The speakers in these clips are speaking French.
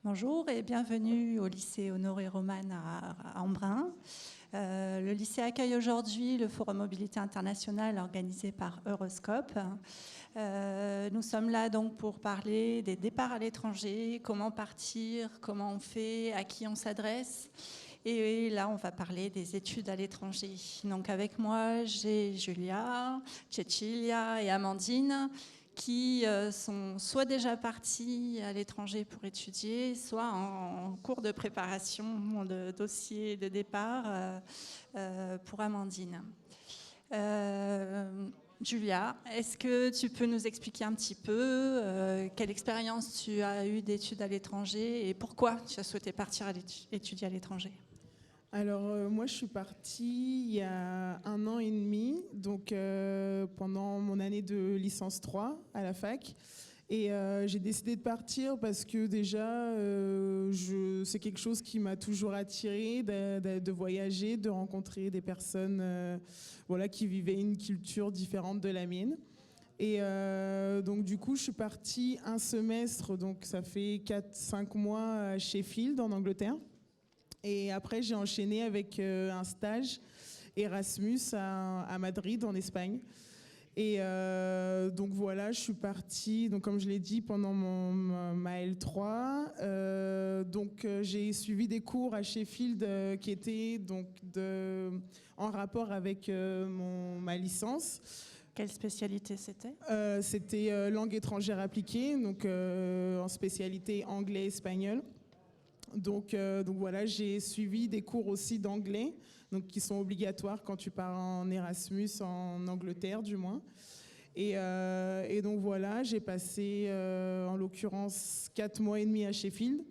Bonjour et bienvenue au lycée Honoré Roman à Embrun. Le lycée accueille aujourd'hui le Forum Mobilité Internationale organisé par Euroscope. Nous sommes là donc pour parler des départs à l'étranger, comment partir, comment on fait, à qui on s'adresse. Et là, on va parler des études à l'étranger. Donc avec moi, j'ai Julia, Cecilia et Amandine qui sont soit déjà partis à l'étranger pour étudier, soit en cours de préparation de dossier de départ pour Amandine. Julia, est-ce que tu peux nous expliquer un petit peu quelle expérience tu as eue d'études à l'étranger et pourquoi tu as souhaité partir étudier à l'étranger? Alors moi je suis partie il y a 1 an et demi, donc pendant mon année de licence 3 à la fac. Et j'ai décidé de partir parce que déjà c'est quelque chose qui m'a toujours attirée, de voyager, de rencontrer des personnes voilà, qui vivaient une culture différente de la mienne. Et donc du coup je suis partie un semestre, donc ça fait 4-5 mois à Sheffield en Angleterre. Et après, j'ai enchaîné avec un stage Erasmus à Madrid, en Espagne. Et donc voilà, je suis partie, donc comme je l'ai dit, pendant ma L3. J'ai suivi des cours à Sheffield qui étaient donc en rapport avec ma licence. Quelle spécialité c'était? C'était langue étrangère appliquée, donc en spécialité anglais-espagnol. Donc voilà, j'ai suivi des cours aussi d'anglais, donc qui sont obligatoires quand tu pars en Erasmus, en Angleterre du moins. Et donc voilà, j'ai passé en l'occurrence 4 mois et demi à Sheffield.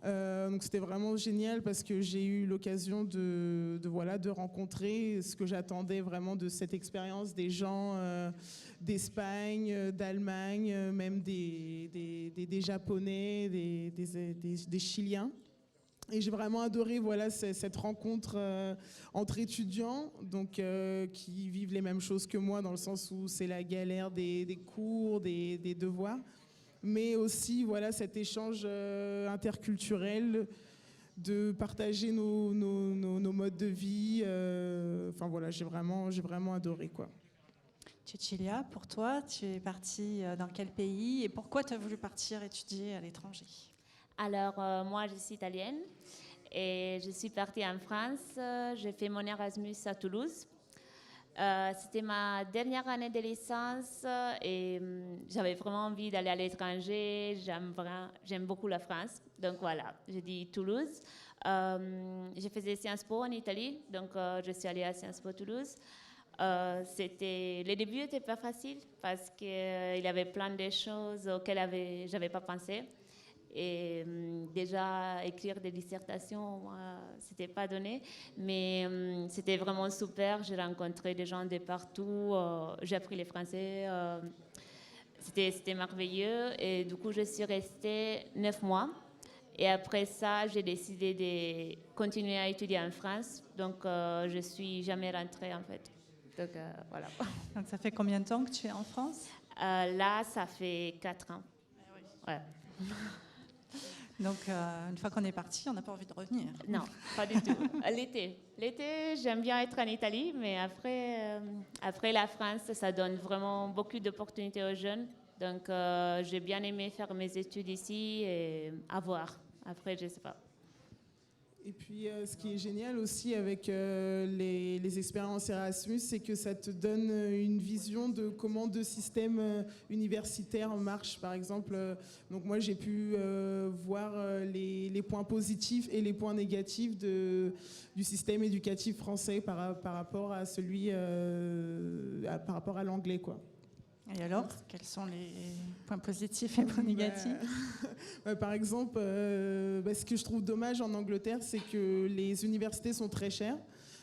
Donc c'était vraiment génial parce que j'ai eu l'occasion de rencontrer ce que j'attendais vraiment de cette expérience, des gens d'Espagne, d'Allemagne, même des Japonais, des Chiliens. Et j'ai vraiment adoré voilà, cette rencontre entre étudiants donc, qui vivent les mêmes choses que moi, dans le sens où c'est la galère des cours, des devoirs, mais aussi voilà, cet échange interculturel, de partager nos modes de vie. Enfin voilà, j'ai vraiment adoré, quoi. Cecilia, pour toi, tu es partie dans quel pays et pourquoi tu as voulu partir étudier à l'étranger? Alors, moi, je suis italienne et je suis partie en France. J'ai fait mon Erasmus à Toulouse. C'était ma dernière année de licence et j'avais vraiment envie d'aller à l'étranger. J'aime beaucoup la France. Donc voilà, j'ai dit Toulouse. J'ai fait Sciences Po en Italie, donc je suis allée à Sciences Po Toulouse. Le début n'était pas facile parce qu'il y avait plein de choses auxquelles j'avais pas pensé. Et déjà, écrire des dissertations, moi, c'était pas donné. Mais c'était vraiment super. J'ai rencontré des gens de partout. J'ai appris le français. C'était merveilleux. Et du coup, je suis restée 9 mois. Et après ça, j'ai décidé de continuer à étudier en France. Donc, je suis jamais rentrée, en fait. Donc, voilà. Donc, ça fait combien de temps que tu es en France? Là, ça fait 4 ans. Ouais. Donc, une fois qu'on est parti, on n'a pas envie de revenir. Non, pas du tout. L'été, j'aime bien être en Italie, mais après la France, ça donne vraiment beaucoup d'opportunités aux jeunes. Donc, j'ai bien aimé faire mes études ici et à voir. Après, je ne sais pas. Et puis, ce qui est génial aussi avec les expériences Erasmus, c'est que ça te donne une vision de comment deux systèmes universitaires marchent. Par exemple, donc moi, j'ai pu voir les points positifs et les points négatifs du système éducatif français par rapport à celui, par rapport à l'anglais, quoi. Et alors, quels sont les points positifs et points négatifs? Par exemple, ce que je trouve dommage en Angleterre, c'est que les universités sont très chères.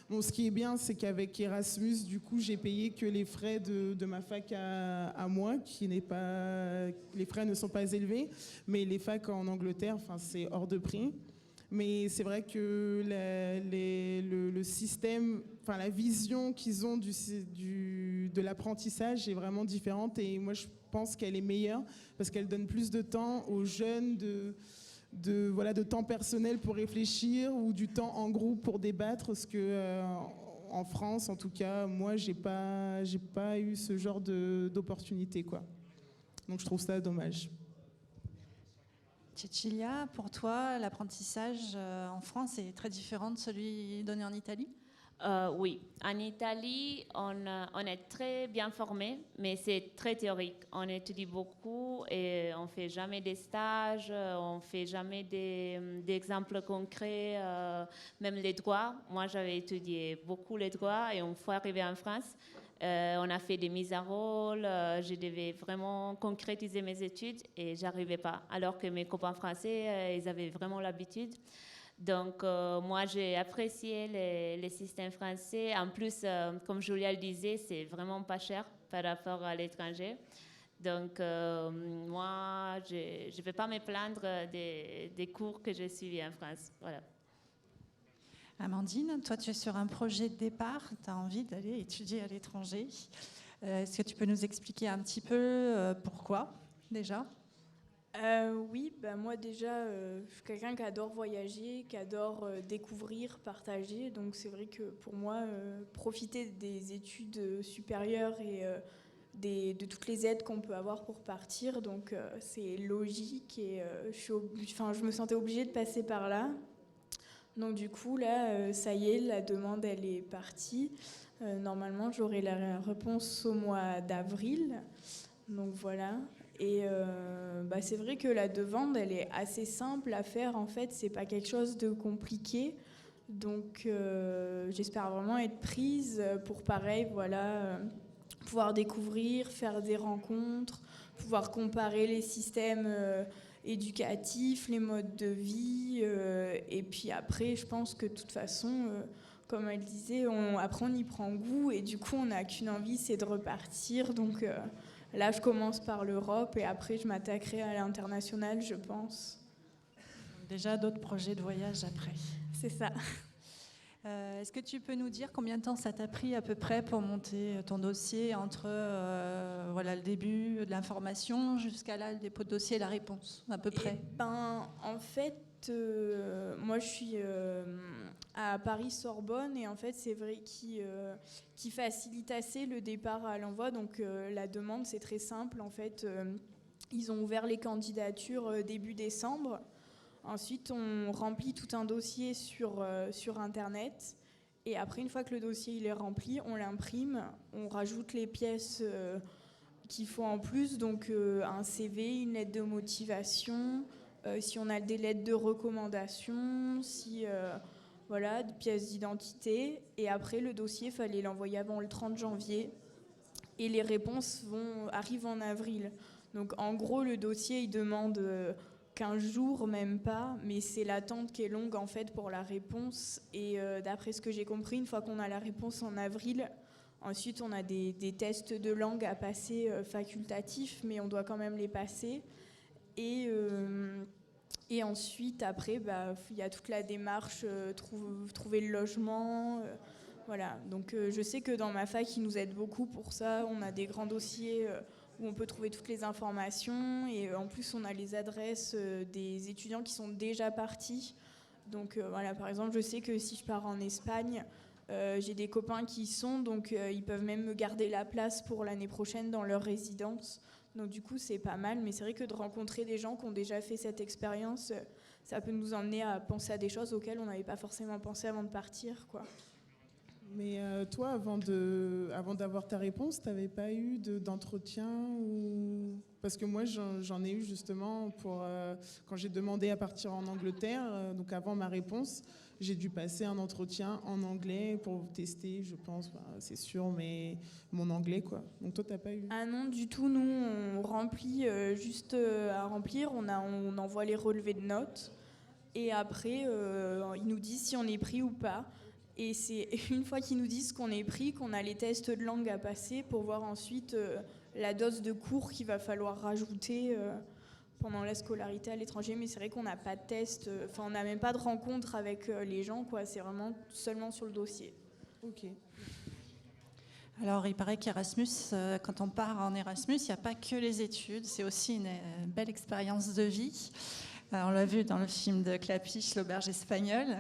Bon, ce qui est bien, c'est qu'avec Erasmus, du coup, j'ai payé que les frais de ma fac à moi, les frais ne sont pas élevés, mais les facs en Angleterre, c'est hors de prix. Mais c'est vrai que le système, la vision qu'ils ont de l'apprentissage est vraiment différente. Et moi, je pense qu'elle est meilleure parce qu'elle donne plus de temps aux jeunes de temps personnel pour réfléchir ou du temps en groupe pour débattre, parce que en France, en tout cas, moi, j'ai pas eu ce genre d'opportunité, quoi. Donc je trouve ça dommage. Cecilia, pour toi, l'apprentissage en France est très différent de celui donné en Italie? Oui, en Italie, on est très bien formé, mais c'est très théorique. On étudie beaucoup et on ne fait jamais des stages, on ne fait jamais d'exemples concrets, même les droits. Moi, j'avais étudié beaucoup les droits et une fois arrivé en France, on a fait des mises à rôle, je devais vraiment concrétiser mes études et j'arrivais pas. Alors que mes copains français, ils avaient vraiment l'habitude. Donc, moi, j'ai apprécié les systèmes français. En plus, comme Julia le disait, c'est vraiment pas cher par rapport à l'étranger. Donc, moi, je ne vais pas me plaindre des cours que j'ai suivis en France. Voilà. Amandine, toi, tu es sur un projet de départ. Tu as envie d'aller étudier à l'étranger. Est-ce que tu peux nous expliquer un petit peu pourquoi, déjà ? Oui, moi déjà, je suis quelqu'un qui adore voyager, qui adore découvrir, partager. Donc c'est vrai que pour moi, profiter des études supérieures et de toutes les aides qu'on peut avoir pour partir, donc c'est logique et je me sentais obligée de passer par là. Donc du coup, là, ça y est, la demande, elle est partie. Normalement, j'aurai la réponse au mois d'avril. Donc voilà. Et c'est vrai que la demande, elle est assez simple à faire. En fait, c'est pas quelque chose de compliqué. Donc, j'espère vraiment être prise pour pareil, voilà, pouvoir découvrir, faire des rencontres, pouvoir comparer les systèmes éducatifs, les modes de vie. Et puis après, je pense que de toute façon, comme elle disait, après on y prend goût et du coup, on n'a qu'une envie, c'est de repartir. Donc là, je commence par l'Europe et après, je m'attaquerai à l'international, je pense. Déjà, d'autres projets de voyage après. C'est ça. Est-ce que tu peux nous dire combien de temps ça t'a pris à peu près pour monter ton dossier entre le début de l'information jusqu'à là, le dépôt de dossier et la réponse, à peu près? En fait, moi, je suis à Paris-Sorbonne et en fait, c'est vrai qui facilite assez le départ à l'envoi. Donc, la demande, c'est très simple. En fait, ils ont ouvert les candidatures début décembre. Ensuite, on remplit tout un dossier sur Internet. Et après, une fois que le dossier il est rempli, on l'imprime. On rajoute les pièces qu'il faut en plus. Donc, un CV, une lettre de motivation, si on a des lettres de recommandation, des pièces d'identité. Et après, le dossier, il fallait l'envoyer avant le 30 janvier. Et les réponses arrivent en avril. Donc, en gros, le dossier, il demande 15 jours, même pas, mais c'est l'attente qui est longue en fait pour la réponse. Et d'après ce que j'ai compris, une fois qu'on a la réponse en avril, ensuite on a des tests de langue à passer facultatifs, mais on doit quand même les passer. Et ensuite, après, il y a toute la démarche, trouver le logement. Voilà. Donc je sais que dans ma fac, ils nous aident beaucoup pour ça. On a des grands dossiers où on peut trouver toutes les informations et en plus on a les adresses des étudiants qui sont déjà partis. Donc voilà, par exemple, je sais que si je pars en Espagne, j'ai des copains qui y sont, donc ils peuvent même me garder la place pour l'année prochaine dans leur résidence. Donc du coup, c'est pas mal, mais c'est vrai que de rencontrer des gens qui ont déjà fait cette expérience, ça peut nous emmener à penser à des choses auxquelles on n'avait pas forcément pensé avant de partir, quoi. Mais toi, avant d'avoir ta réponse, tu n'avais pas eu d'entretien ou... Parce que moi, j'en ai eu justement quand j'ai demandé à partir en Angleterre, donc avant ma réponse, j'ai dû passer un entretien en anglais pour tester, je pense, c'est sûr, mais mon anglais, quoi. Donc toi, tu n'as pas eu... Ah non, du tout, nous, on remplit juste à remplir, on envoie les relevés de notes, et après, ils nous disent si on est pris ou pas. Et c'est une fois qu'ils nous disent qu'on est pris, qu'on a les tests de langue à passer pour voir ensuite la dose de cours qu'il va falloir rajouter pendant la scolarité à l'étranger. Mais c'est vrai qu'on n'a pas de test, on n'a même pas de rencontre avec les gens, quoi. C'est vraiment seulement sur le dossier. Ok. Alors, il paraît qu'Erasmus, quand on part en Erasmus, il n'y a pas que les études, c'est aussi une belle expérience de vie. Alors, on l'a vu dans le film de Clapiche, L'auberge espagnole.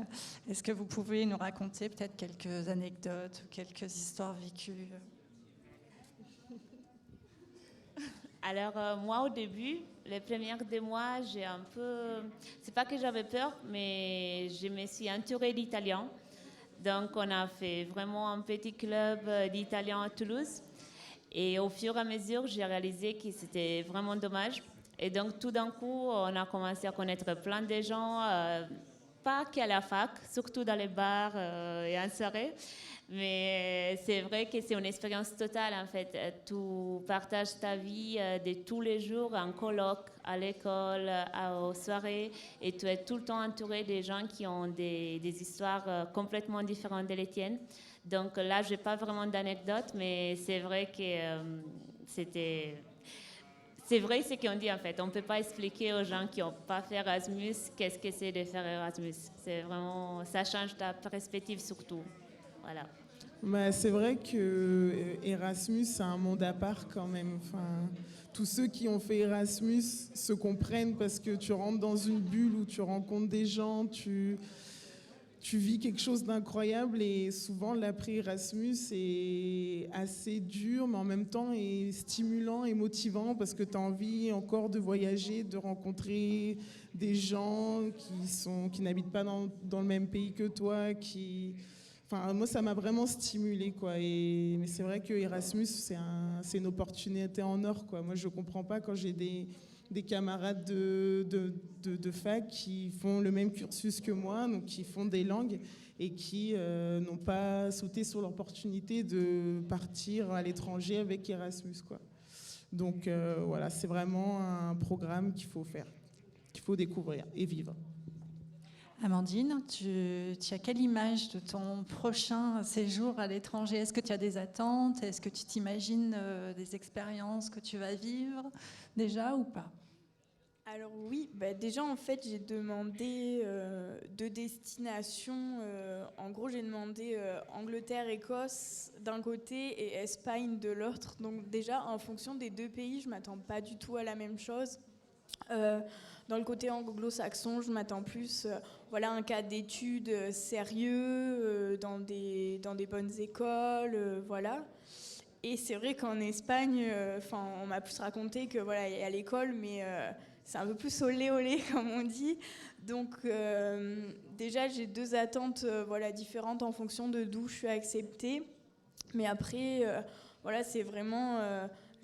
Est-ce que vous pouvez nous raconter peut-être quelques anecdotes ou quelques histoires vécues? Alors, moi, au début, les premiers 2 mois, c'est pas que j'avais peur, mais je me suis entourée d'Italiens. Donc, on a fait vraiment un petit club d'Italiens à Toulouse. Et au fur et à mesure, j'ai réalisé que c'était vraiment dommage. Et donc, tout d'un coup, on a commencé à connaître plein de gens, pas qu'à la fac, surtout dans les bars et en soirée. Mais c'est vrai que c'est une expérience totale, en fait. Tu partages ta vie de tous les jours en colloque, à l'école, aux soirées, et tu es tout le temps entouré des gens qui ont des histoires complètement différentes de les tiennes. Donc là, je n'ai pas vraiment d'anecdote, mais c'est vrai que c'est vrai ce qu'on dit, en fait. On ne peut pas expliquer aux gens qui n'ont pas fait Erasmus qu'est-ce que c'est de faire Erasmus. C'est vraiment, ça change ta perspective surtout. Voilà. Bah, c'est vrai que Erasmus, c'est un monde à part quand même. Enfin, tous ceux qui ont fait Erasmus se comprennent parce que tu rentres dans une bulle où tu rencontres des gens, tu vis quelque chose d'incroyable et souvent l'après-Erasmus est assez dur mais en même temps est stimulant et motivant parce que tu as envie encore de voyager, de rencontrer des gens qui n'habitent pas dans le même pays que toi, Enfin, moi, ça m'a vraiment stimulée, quoi. Mais c'est vrai que Erasmus, c'est une opportunité en or, quoi. Moi, je comprends pas quand j'ai des camarades de fac qui font le même cursus que moi, donc qui font des langues et qui n'ont pas sauté sur l'opportunité de partir à l'étranger avec Erasmus, quoi. Donc voilà, c'est vraiment un programme qu'il faut faire, qu'il faut découvrir et vivre. Amandine, tu as quelle image de ton prochain séjour à l'étranger? Est-ce que tu as des attentes? Est-ce que tu t'imagines des expériences que tu vas vivre déjà ou pas? Alors oui, déjà en fait j'ai demandé 2 destinations. En gros j'ai demandé Angleterre-Écosse d'un côté et Espagne de l'autre. Donc déjà en fonction des 2 pays, je m'attends pas du tout à la même chose. Dans le côté anglo-saxon, je m'attends plus voilà, un cas d'études sérieux, dans des bonnes écoles, voilà. Et c'est vrai qu'en Espagne, on m'a plus raconté que voilà, il y a l'école, mais c'est un peu plus olé olé comme on dit. Donc déjà j'ai 2 attentes voilà, différentes en fonction de d'où je suis acceptée. Mais après, voilà, c'est vraiment,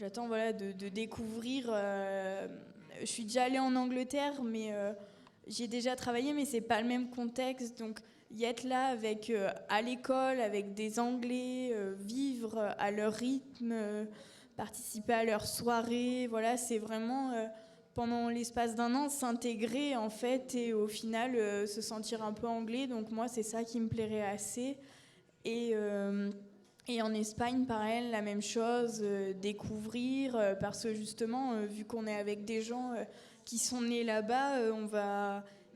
j'attends voilà, de découvrir. Je suis déjà allée en Angleterre, mais j'y ai déjà travaillé, mais c'est pas le même contexte. Donc y être là avec à l'école avec des Anglais, vivre à leur rythme, participer à leurs soirées, voilà, c'est vraiment pendant l'espace d'1 an s'intégrer en fait et au final se sentir un peu anglais. Donc moi c'est ça qui me plairait assez. Et en Espagne, pareil, la même chose, découvrir, parce que justement, vu qu'on est avec des gens qui sont nés là-bas,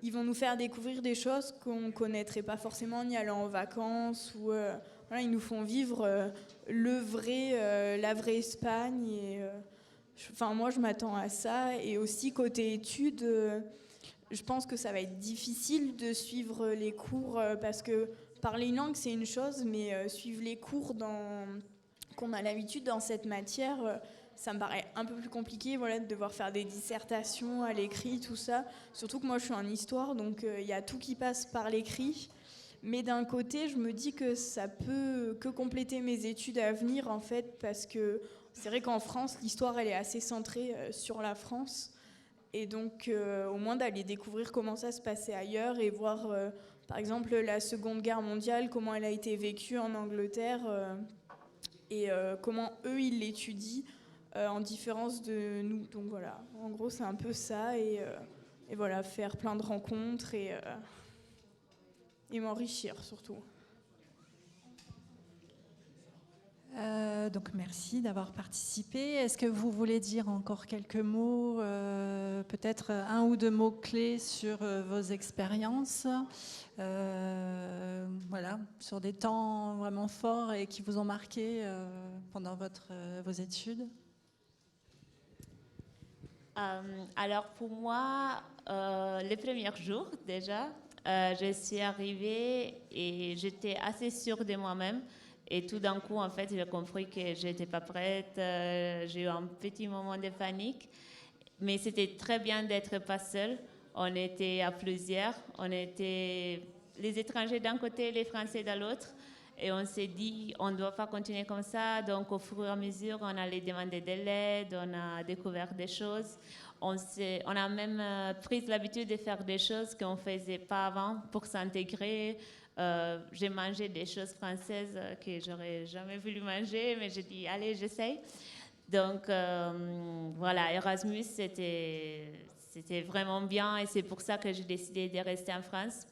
ils vont nous faire découvrir des choses qu'on ne connaîtrait pas forcément en y allant en vacances, ou voilà, ils nous font vivre la vraie Espagne. Et, moi, je m'attends à ça. Et aussi, côté études, je pense que ça va être difficile de suivre les cours, parce que parler une langue, c'est une chose, mais suivre les cours qu'on a l'habitude dans cette matière, ça me paraît un peu plus compliqué, voilà, de devoir faire des dissertations à l'écrit, tout ça. Surtout que moi, je suis en histoire, donc il y a tout qui passe par l'écrit. Mais d'un côté, je me dis que ça peut que compléter mes études à venir, en fait, parce que c'est vrai qu'en France, l'histoire, elle est assez centrée sur la France. Et donc, au moins d'aller découvrir comment ça se passait ailleurs et voir... par exemple, la Seconde Guerre mondiale, comment elle a été vécue en Angleterre et comment eux, ils l'étudient en différence de nous. Donc voilà, en gros, c'est un peu ça. Et voilà, faire plein de rencontres et m'enrichir surtout. Donc merci d'avoir participé. Est-ce que vous voulez dire encore quelques mots, peut-être 1 ou 2 mots-clés sur vos expériences, voilà, sur des temps vraiment forts et qui vous ont marqué pendant vos études? Alors pour moi, Les premiers jours déjà, je suis arrivée et j'étais assez sûre de moi-même. Et tout d'un coup, en fait, j'ai compris que je n'étais pas prête. J'ai eu un petit moment de panique. Mais c'était très bien d'être pas seule. On était à plusieurs. On était les étrangers d'un côté, les Français de l'autre. Et on s'est dit, on ne doit pas continuer comme ça. Donc, au fur et à mesure, on allait demander de l'aide. On a découvert des choses. On a même pris l'habitude de faire des choses qu'on ne faisait pas avant pour s'intégrer. J'ai mangé des choses françaises que j'aurais jamais voulu manger, mais j'ai dit, allez, j'essaye. Donc, voilà, Erasmus, c'était vraiment bien et c'est pour ça que j'ai décidé de rester en France.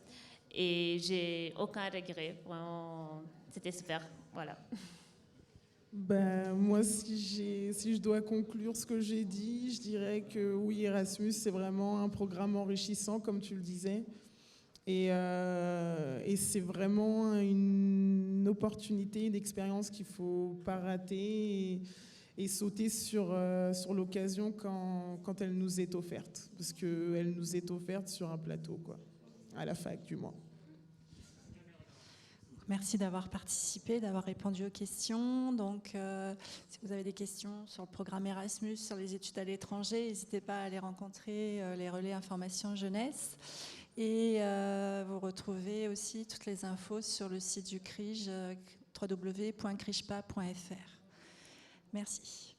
Et j'ai aucun regret. Vraiment, c'était super. Voilà. Ben, moi, si je dois conclure ce que j'ai dit, je dirais que oui, Erasmus, c'est vraiment un programme enrichissant, comme tu le disais. Et c'est vraiment une opportunité, une expérience qu'il ne faut pas rater et sauter sur l'occasion quand elle nous est offerte. Parce qu'elle nous est offerte sur un plateau, quoi, à la fac du moins. Merci d'avoir participé, d'avoir répondu aux questions. Donc, si vous avez des questions sur le programme Erasmus, sur les études à l'étranger, n'hésitez pas à aller rencontrer les relais information jeunesse. Et vous retrouvez aussi toutes les infos sur le site du CRIJ, www.crijpa.fr. Merci.